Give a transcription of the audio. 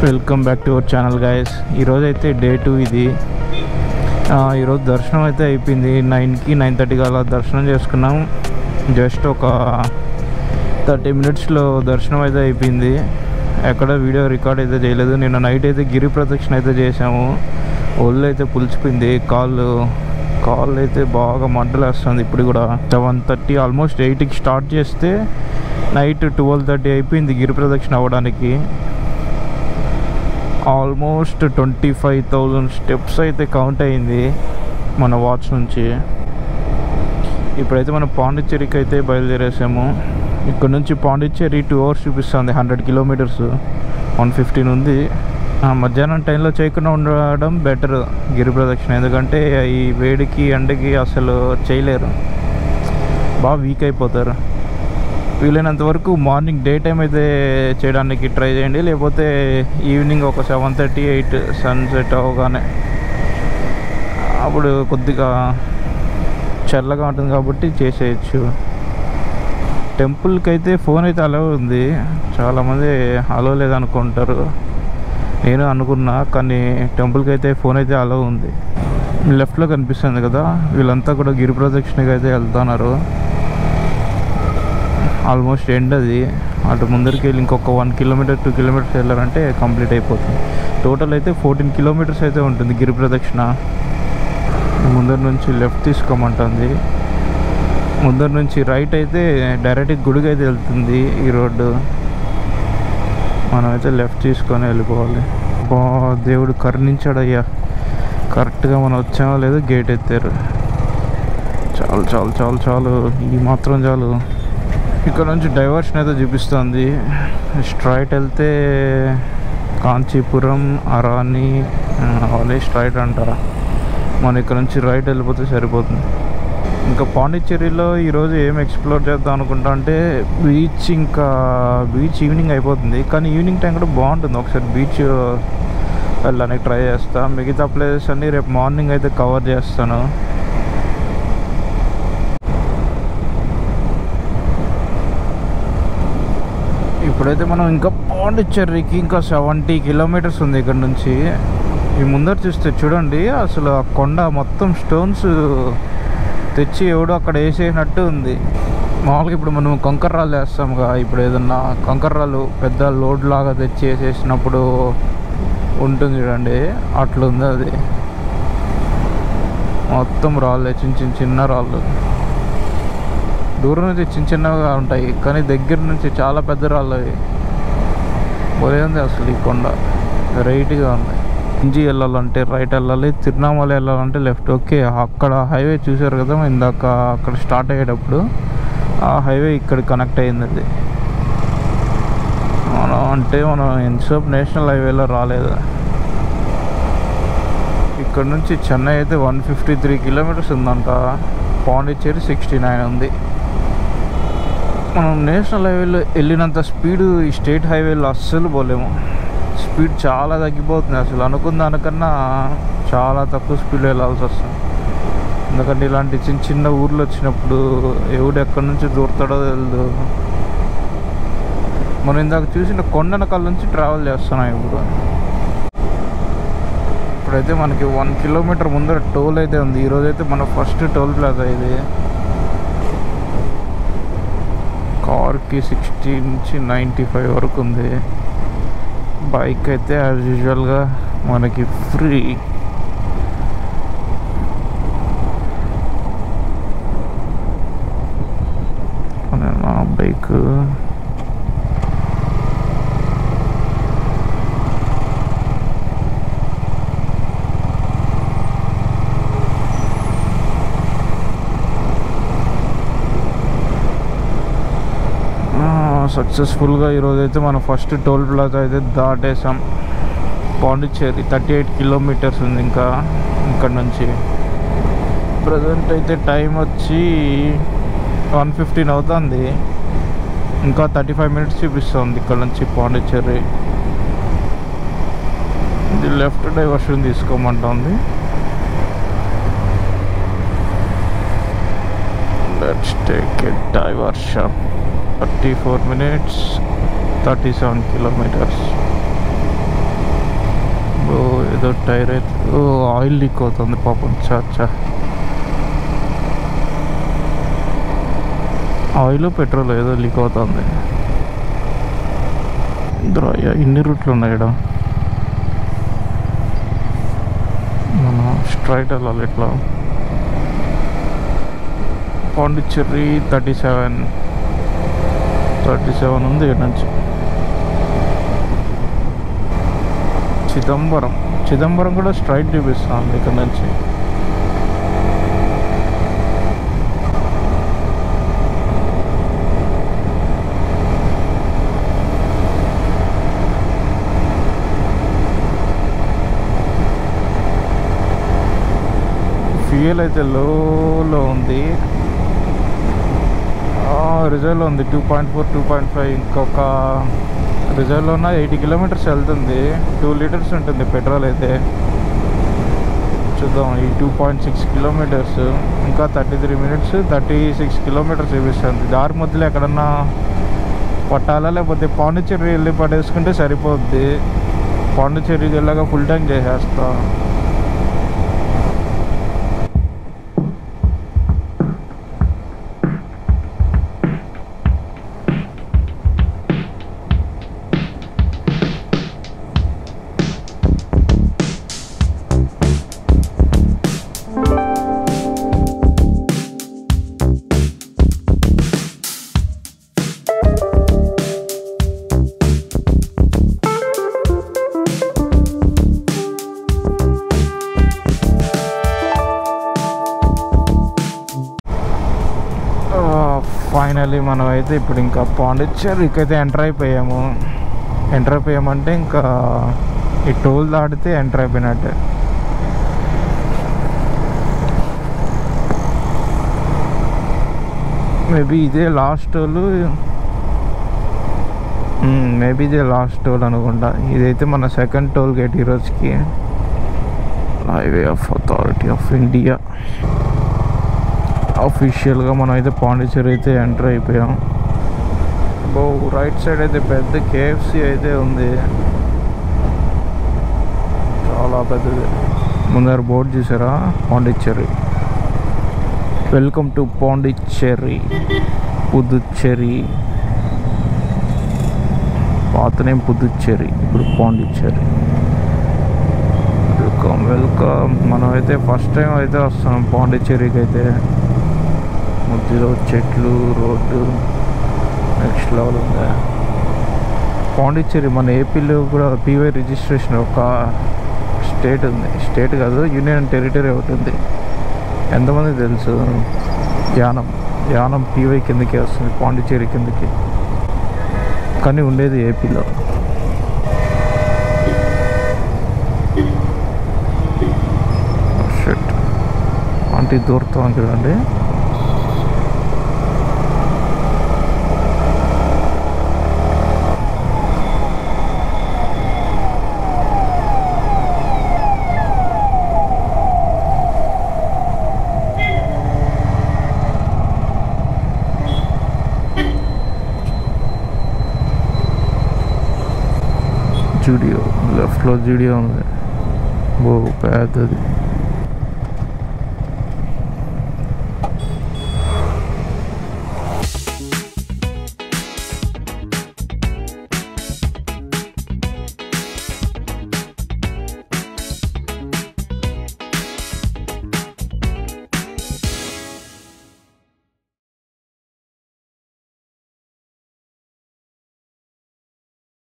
Welcome back to our channel guys. ఈరోజు అయితే day 2 ఇది. ఈరోజు దర్శనం అయితే అయిపోయింది. 9కి 9:30కి అలా దర్శనం చేసుకున్నాం. జస్ట్ ఒక 30 మినిట్స్లో దర్శనం అయితే అయిపోయింది. ఎక్కడ వీడియో రికార్డ్ అయితే చేయలేదు. నిన్న నైట్ అయితే గిరి ప్రదక్షిణ అయితే చేసాము. ఒళ్ళు అయితే పులిచిపోయింది. కాళ్ళు అయితే బాగా మంటలు వేస్తుంది. ఇప్పుడు కూడా 7:30 ఆల్మోస్ట్ 8కి స్టార్ట్ చేస్తే నైట్ 12:30 అయిపోయింది గిరి ప్రదక్షిణ అవ్వడానికి. ఆల్మోస్ట్ 25,000 స్టెప్స్ అయితే కౌంట్ అయింది మన వాచ్ నుంచి. ఇప్పుడైతే మనం పాండిచ్చేరికి అయితే బయలుదేరేసాము. ఇక్కడ నుంచి పాండిచ్చేరి 2 hours చూపిస్తుంది. 100 కిలోమీటర్స్, 115 ఉంది. మధ్యాహ్నం టైంలో చేయకుండా ఉండడం బెటర్ గిరి ప్రదక్షిణ. ఎందుకంటే ఈ వేడికి ఎండకి అసలు చేయలేరు, బాగా వీక్ అయిపోతారు. వీలైనంత వరకు మార్నింగ్ డే టైం అయితే చేయడానికి ట్రై చేయండి. లేకపోతే ఈవినింగ్ ఒక 7:30, 8 సన్సెట్ అవగానే, అప్పుడు కొద్దిగా చల్లగా ఉంటుంది కాబట్టి చేసేయచ్చు. టెంపుల్కి అయితే ఫోన్ అయితే అలౌ ఉంది. చాలామంది అలౌ లేదనుకుంటారు, నేను అనుకున్నా. కానీ టెంపుల్కి అయితే ఫోన్ అయితే అలౌ ఉంది. లెఫ్ట్లో కనిపిస్తుంది కదా, వీళ్ళంతా కూడా గిరి ప్రదక్షిణకి అయితే వెళ్తున్నారు. ఆల్మోస్ట్ ఎండ్ అది. అటు ముందరికి వెళ్ళి ఇంకొక 1 కిలోమీటర్ 2 కిలోమీటర్స్ వెళ్ళారంటే కంప్లీట్ అయిపోతుంది. టోటల్ అయితే 14 కిలోమీటర్స్ అయితే ఉంటుంది గిరి ప్రదక్షిణ. ముందర నుంచి లెఫ్ట్ తీసుకోమంటుంది. ముందర నుంచి రైట్ అయితే డైరెక్ట్ గుడికి అయితే వెళ్తుంది ఈ రోడ్డు. మనమైతే లెఫ్ట్ తీసుకొని వెళ్ళిపోవాలి. దేవుడు కరుణించాడయ్యా. కరెక్ట్గా మనం వచ్చామో లేదో గేట్ ఎత్తారు. చాలు చాలు చాలు చాలు, ఈ మాత్రం చాలు. ఇక్కడ నుంచి డైవర్షన్ అయితే చూపిస్తుంది. స్ట్రైట్ వెళ్తే కాంచీపురం, అరాని అవన్నీ స్ట్రైట్ అంటారా. మనం ఇక్కడ నుంచి రైట్ వెళ్ళిపోతే సరిపోతుంది. ఇంకా పాండిచ్చేరిలో ఈరోజు ఏం ఎక్స్ప్లోర్ చేద్దాం అనుకుంటా అంటే బీచ్ ఈవినింగ్ అయిపోతుంది. కానీ ఈవినింగ్ టైం కూడా బాగుంటుంది. ఒకసారి బీచ్ వెళ్ళడానికి ట్రై చేస్తా. మిగతా ప్లేసెస్ అన్నీ రేపు మార్నింగ్ అయితే కవర్ చేస్తాను. ఇప్పుడైతే మనం ఇంకా పాండిచ్చేరికి ఇంకా 70 కిలోమీటర్స్ ఉంది ఇక్కడ నుంచి. ఈ ముందర చూస్తే చూడండి, అసలు ఆ కొండ మొత్తం స్టోన్స్ తెచ్చి ఎవడో అక్కడ వేసేసినట్టు ఉంది. మామూలుగా ఇప్పుడు మనం కంకర్రాలు వేస్తాముగా, ఇప్పుడు ఏదన్నా కంకర్రాలు పెద్ద లోడ్ లాగా తెచ్చి వేసేసినప్పుడు ఉంటుంది చూడండి, అట్లుంది అది. మొత్తం రాళ్ళే, చిన్న రాళ్ళు. దూరం నుంచి చిన్నగా ఉంటాయి, కానీ దగ్గర నుంచి చాలా పెద్ద రాళ్ళు అవి. ఒరే ఉంది అసలు ఈ కొండ, రైట్గా ఉంది. ఇంజి వెళ్ళాలంటే రైట్ వెళ్ళాలి, తిరునామల వెళ్ళాలంటే లెఫ్ట్. ఓకే, అక్కడ హైవే చూసారు కదా ఇందాక, అక్కడ స్టార్ట్ అయ్యేటప్పుడు ఆ హైవే ఇక్కడ కనెక్ట్ అయింది. అది మనం ఎన్సేపు నేషనల్ హైవేలో రాలేదు. ఇక్కడ నుంచి చెన్నై అయితే 153 కిలోమీటర్స్ ఉందంట. పాండిచ్చేరి 69 ఉంది. మనం నేషనల్ హైవేలో వెళ్ళినంత స్పీడ్ ఈ స్టేట్ హైవేలో అస్సలు పోలేము. స్పీడ్ చాలా తగ్గిపోతుంది. అసలు అనుకున్న దానికన్నా చాలా తక్కువ స్పీడ్లో వెళ్ళాల్సి వస్తుంది. ఎందుకంటే ఇలాంటి చిన్న ఊర్లు వచ్చినప్పుడు ఎవడు ఎక్కడి నుంచి దూరతాడో తెలియదు. మనం ఇందాక చూసిన కొండనకాల నుంచి ట్రావెల్ చేస్తున్నాం. ఇప్పుడైతే మనకి 1 కిలోమీటర్ ముందర టోల్ అయితే ఉంది. ఈరోజైతే మన ఫస్ట్ టోల్ ప్లాజా ఇది. కార్కి 60 నుంచి 95 వరకు ఉంది. బైక్ అయితే యాజ్ యూజువల్గా మనకి ఫ్రీ. నా బైక్ సక్సెస్ఫుల్గా ఈరోజైతే మనం ఫస్ట్ టోల్ ప్లాజా అయితే దాటేసాం. పాండిచ్చేరి 38 కిలోమీటర్స్ ఉంది ఇంకా ఇక్కడ నుంచి. ప్రజెంట్ అయితే టైం వచ్చి 1:15 అవుతుంది. ఇంకా 35 మినిట్స్ చూపిస్తుంది ఇక్కడ నుంచి పాండిచ్చేరి. ఇది లెఫ్ట్ డైవర్షన్ తీసుకోమంటుంది. Let's take a diversion. 34 minutes 37 kilometers. ఓ ఏదో టైర్ అయితే ఆయిల్ లీక్ అవుతుంది పాపం. చాచా ఆయిల్ పెట్రోల్ ఏదో లీక్ అవుతుంది. ఇందులో ఇన్ని రూట్లు ఉన్నాయి ఇక్కడ. మనం స్ట్రైట్ వెళ్ళాలి ఇట్లా. పాండిచ్చేరి 37 ఉంది ఇక్కడ నుంచి. చిదంబరం కూడా స్ట్రైట్ చూపిస్తుంది ఇక్కడ నుంచి. ఫ్యూయల్ అయితే లోలో ఉంది. రిజర్వ్లో ఉంది 2.4 2.5. ఇంకొక రిజర్వ్లో ఉన్న 80 కిలోమీటర్స్ వెళ్తుంది. 2 లీటర్స్ ఉంటుంది పెట్రోల్ అయితే. చూద్దాం. ఈ 2.6 కిలోమీటర్స్ ఇంకా 33 మినిట్స్ 36 కిలోమీటర్స్ చూపిస్తుంది. దారి మధ్యలో ఎక్కడన్నా పట్టాలా లేకపోతే పాండిచ్చేరి వెళ్ళి పడేసుకుంటే సరిపోద్ది. పాండిచ్చేరికి వెళ్ళాక ఫుల్ ట్యాంక్ చేసేస్తా. ఫైనల్లీ మనం అయితే ఇప్పుడు ఇంకా పాండిచ్చేరికి అయితే ఎంటర్ అయిపోయామంటే ఇంకా ఈ టోల్ దాటితే ఎంటర్ అయిపోయినట్టే. మేబీ ఇదే లాస్ట్ టోల్ అనుకుంటా. ఇదైతే మన సెకండ్ టోల్ గేట్ ఈరోజుకి. Highway of authority of India. అఫీషియల్గా మనం అయితే పాండిచ్చేరి అయితే ఎంటర్ అయిపోయాం. రైట్ సైడ్ అయితే పెద్ద KFC అయితే ఉంది. చాలా పెద్దది. ముందర బోర్డు చూసారా? పాండిచ్చేరి. Welcome to Pondicherry, Puducherry. పాత నేమ్ పుదుచ్చేరి, ఇప్పుడు పాండిచ్చేరి. వెల్కమ్. మనం అయితే ఫస్ట్ టైం అయితే వస్తున్నాం పాండిచ్చేరికి అయితే. మధ్యలో చెట్లు, రోడ్డు నెక్స్ట్ లెవెల్ ఉంది. పాండిచ్చేరి మన ఏపీలో కూడా PY రిజిస్ట్రేషన్ ఒక స్టేట్ ఉంది. స్టేట్ కాదు, యూనియన్ టెరిటరీ ఒకటి ఉంది. ఎంతమంది తెలుసు? యానం PY కిందకే వస్తుంది, పాండిచ్చేరి కిందకి. కానీ ఉండేది ఏపీలో. అంటే దూరతాం చూడండి. జూడియో లెఫ్ట్లో జూడియో ఉంది. పెద్దది.